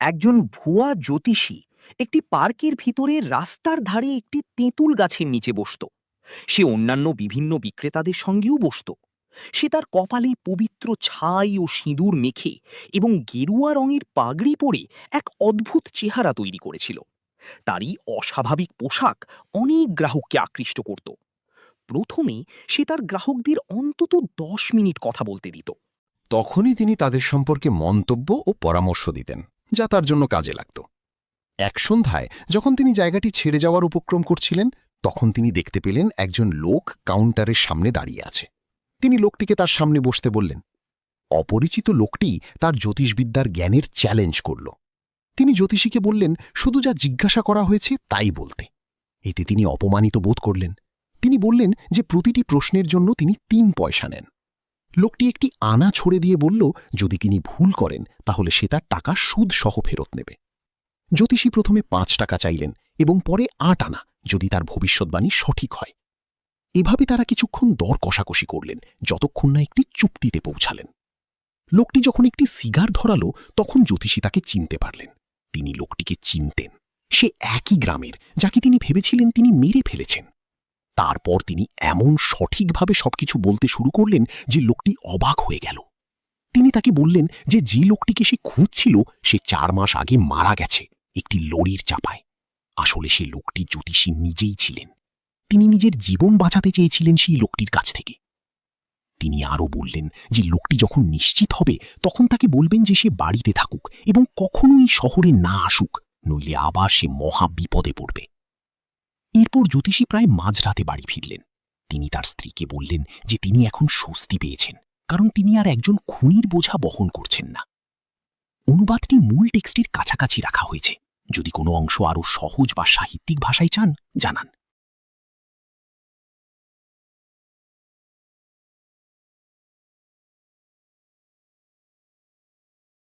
একজন ভুয়া জ্যোতিষী একটি পার্কের ভিতরে রাস্তার ধারে একটি তেঁতুল গাছের নিচে বসত। সে অন্যান্য বিভিন্ন বিক্রেতাদের সঙ্গেও বসত। সে তার কপালে পবিত্র ছাই ও সিঁদুর মেখে এবং গেরুয়া রঙের পাগড়ি পরে এক অদ্ভুত চেহারা তৈরি করেছিল। তারই অস্বাভাবিক পোশাক অনেক গ্রাহককে আকৃষ্ট করত। প্রথমে সে তার গ্রাহকদের অন্তত 10 মিনিট কথা বলতে দিত। তখনই তিনি তাদের সম্পর্কে মন্তব্য ও পরামর্শ দিতেন, যা তার জন্য কাজে লাগত। এক সন্ধ্যায় যখন তিনি জায়গাটি ছেড়ে যাওয়ার উপক্রম করছিলেন, তখন তিনি দেখতে পেলেন একজন লোক কাউন্টারের সামনে দাঁড়িয়ে আছে। তিনি লোকটিকে তার সামনে বসতে বললেন। অপরিচিত লোকটি তার জ্যোতিষবিদ্যার জ্ঞানের চ্যালেঞ্জ করল। তিনি জ্যোতিষীকে বললেন শুধু যা জিজ্ঞাসা করা হয়েছে তাই বলতে। এতে তিনি অপমানিত বোধ করলেন। তিনি বললেন যে প্রতিটি প্রশ্নের জন্য তিনি 3 পয়সা নেন। লোকটি একটি আনা ছড়ে দিয়ে বলল যদি তিনি ভুল করেন তাহলে সে তার টাকা সুদ সহ ফেরত নেবে। জ্যোতিষী প্রথমে 5 টাকা চাইলেন এবং পরে 8 আনা যদি তার ভবিষ্যৎবাণী সঠিক হয়। এভাবে তারা কিছুক্ষণ দর কষাকষি করলেন, যতক্ষণ না একটি চুক্তিতে পৌঁছালেন। লোকটি যখন একটি সিগার ধরালো তখন জ্যোতিষী তাকে চিনতে পারলেন। তিনি লোকটিকে চিনতেন। সে একই গ্রামের, যাকে তিনি ভেবেছিলেন তিনি মেরে ফেলেছেন। তারপর তিনি এমন সঠিকভাবে সবকিছু বলতে শুরু করলেন যে লোকটি অবাক হয়ে গেল। তিনি তাকে বললেন যে লোকটিকে সে খুঁজছিল সে 4 মাস আগে মারা গেছে একটি লরির চাপায়। আসলে সে লোকটি জ্যোতিষী নিজেই ছিলেন। তিনি নিজের জীবন বাঁচাতে চেয়েছিলেন সেই লোকটির কাছ থেকে। তিনি আরও বললেন যে লোকটি যখন নিশ্চিত হবে তখন তাকে বলবেন যে সে বাড়িতে থাকুক এবং কখনোই শহরে না আসুক, নইলে আবার সে মহা বিপদে পড়বে। এরপর জ্যোতিষী প্রায় মাঝরাতে বাড়ি ফিরলেন। তিনি তার স্ত্রীকে বললেন যে তিনি এখন স্বস্তি পেয়েছেন, কারণ তিনি আর একজন খুনির বোঝা বহন করছেন না। অনুবাদটি মূল টেক্সটের কাছাকাছি রাখা হয়েছে। যদি কোনো অংশ আরও সহজ বা সাহিত্যিক ভাষায় চান, জানান।